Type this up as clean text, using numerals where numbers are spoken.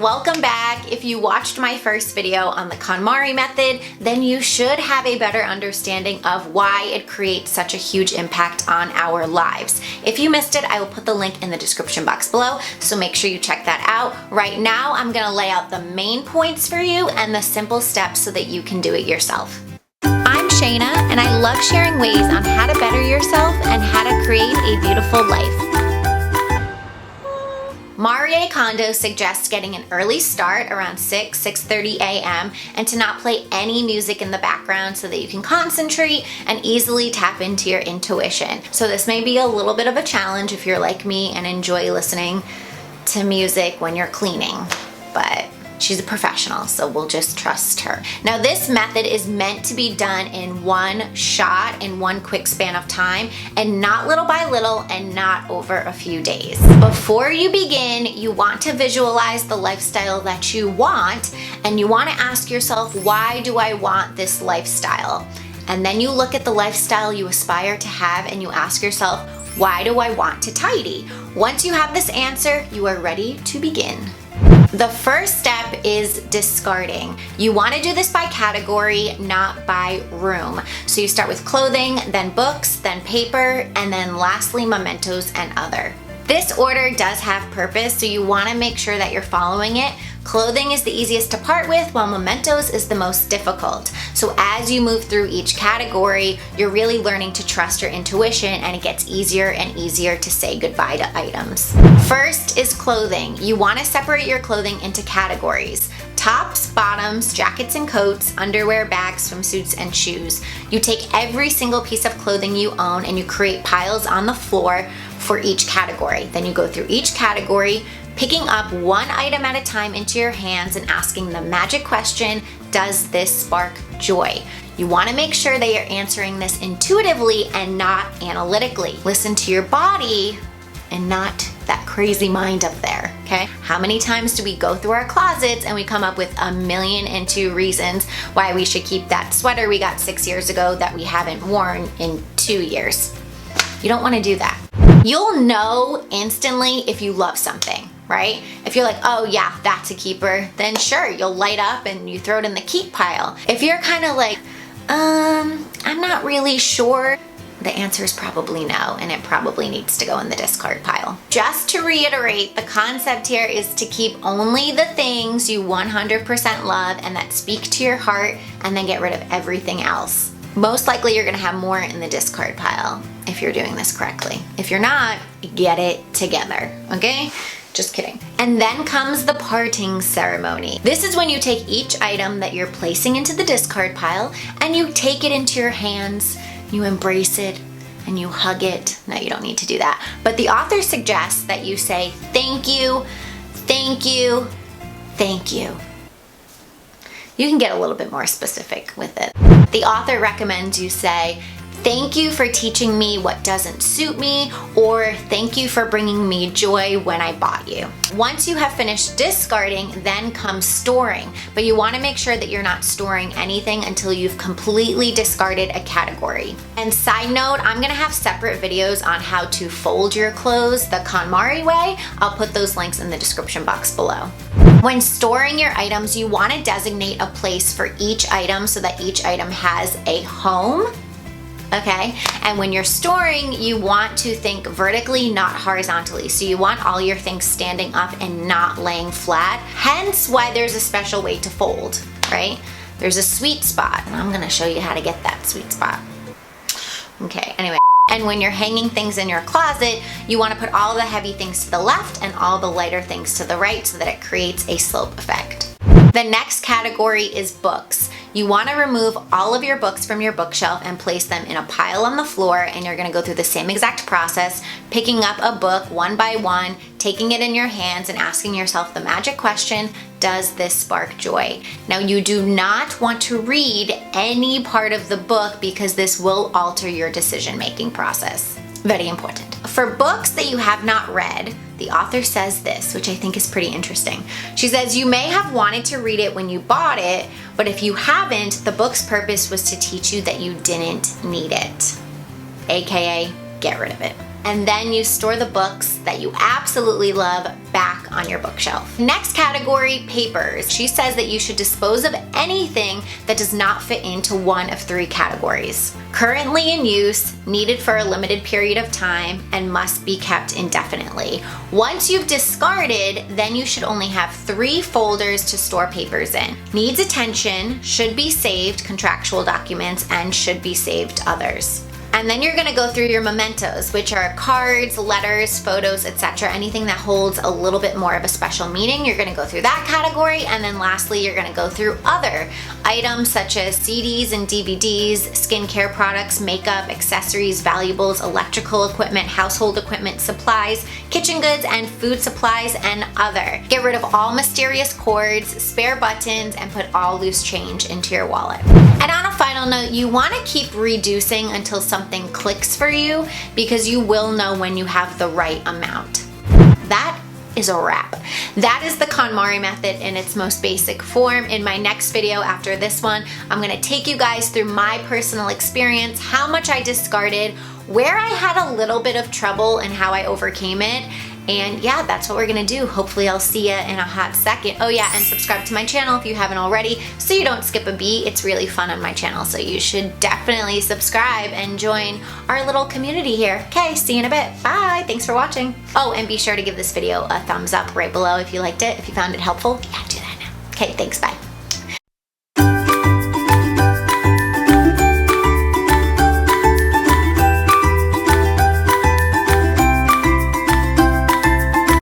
welcome back. If you watched my first video on the KonMari method, then you should have a better understanding of why it creates such a huge impact on our lives. If you missed it, I will put the link in the description box below, so make sure you check that out. Right now, I'm gonna lay out the main points for you and the simple steps so that you can do it yourself. I'm Shaina, and I love sharing ways on how to better yourself and how to create a beautiful life. Marie Kondo suggests getting an early start around 6:30 a.m. and to not play any music in the background so that you can concentrate and easily tap into your intuition. So this may be a little bit of a challenge if you're like me and enjoy listening to music when you're cleaning, but she's a professional, so we'll just trust her. Now, this method is meant to be done in one shot, in one quick span of time, and not little by little and not over a few days. Before you begin, you want to visualize the lifestyle that you want, and you want to ask yourself, why do I want this lifestyle? And then you look at the lifestyle you aspire to have and you ask yourself, why do I want to tidy? Once you have this answer, you are ready to begin. The first step is discarding. You want to do this by category, not by room. So you start with clothing, then books, then paper, and then lastly mementos and other. This order does have purpose, so you want to make sure that you're following it. Clothing is the easiest to part with, while mementos is the most difficult. So as you move through each category, you're really learning to trust your intuition, and it gets easier and easier to say goodbye to items. First is clothing. You want to separate your clothing into categories: tops, bottoms, jackets and coats, underwear, bags, swimsuits, and shoes. You take every single piece of clothing you own and you create piles on the floor for each category. Then you go through each category, picking up one item at a time into your hands and asking the magic question, does this spark joy? You want to make sure that you're answering this intuitively and not analytically. Listen to your body and not that crazy mind up there, okay? How many times do we go through our closets and we come up with 1,000,002 reasons why we should keep that sweater we got 6 years ago that we haven't worn in 2 years? You don't want to do that. You'll know instantly if you love something, right? If you're like, oh yeah, that's a keeper, then sure, you'll light up and you throw it in the keep pile. If you're kind of like, I'm not really sure, the answer is probably no, and it probably needs to go in the discard pile. Just to reiterate, the concept here is to keep only the things you 100% love and that speak to your heart, and then get rid of everything else. Most likely you're gonna have more in the discard pile if you're doing this correctly. If you're not, get it together, okay? Just kidding. And then comes the parting ceremony. This is when you take each item that you're placing into the discard pile and you take it into your hands, you embrace it, and you hug it. No, you don't need to do that. But the author suggests that you say, thank you, thank you, thank you. You can get a little bit more specific with it. The author recommends you say, thank you for teaching me what doesn't suit me, or thank you for bringing me joy when I bought you. Once you have finished discarding, then comes storing, but you want to make sure that you're not storing anything until you've completely discarded a category. And side note, I'm gonna have separate videos on how to fold your clothes the KonMari way. I'll put those links in the description box below. When storing your items, you want to designate a place for each item so that each item has a home. Okay, and when you're storing, you want to think vertically, not horizontally. So you want all your things standing up and not laying flat. Hence why there's a special way to fold, right? There's a sweet spot, and I'm gonna show you how to get that sweet spot. Okay, anyway. And when you're hanging things in your closet, you want to put all the heavy things to the left and all the lighter things to the right so that it creates a slope effect. The next category is books. You want to remove all of your books from your bookshelf and place them in a pile on the floor, and you're going to go through the same exact process, picking up a book one by one, taking it in your hands and asking yourself the magic question, does this spark joy? Now, you do not want to read any part of the book because this will alter your decision-making process. Very important. For books that you have not read, the author says this, which I think is pretty interesting. She says, you may have wanted to read it when you bought it, but if you haven't, the book's purpose was to teach you that you didn't need it. AKA, get rid of it. And then you store the books that you absolutely love back on your bookshelf. Next category, papers. She says that you should dispose of anything that does not fit into one of 3 categories. Currently in use, needed for a limited period of time, and must be kept indefinitely. Once you've discarded, then you should only have 3 folders to store papers in. Needs attention, should be saved, contractual documents, and should be saved others. And then you're gonna go through your mementos, which are cards, letters, photos, etc. Anything that holds a little bit more of a special meaning, you're gonna go through that category. And then lastly, you're gonna go through other items such as CDs and DVDs, skincare products, makeup, accessories, valuables, electrical equipment, household equipment, supplies, kitchen goods, and food supplies, and other. Get rid of all mysterious cords, spare buttons, and put all loose change into your wallet. And on a final note, you wanna keep reducing until something clicks for you, because you will know when you have the right amount. That is a wrap. That is the KonMari method in its most basic form. In my next video after this one, I'm gonna take you guys through my personal experience, how much I discarded, where I had a little bit of trouble and how I overcame it. And yeah, that's what we're gonna do. Hopefully I'll see you in a hot second. Oh yeah, and subscribe to my channel if you haven't already so you don't skip a beat. It's really fun on my channel, so you should definitely subscribe and join our little community here. Okay, see you in a bit. Bye, thanks for watching. Oh, and be sure to give this video a thumbs up right below if you liked it, if you found it helpful. Yeah, do that now. Okay, thanks, bye.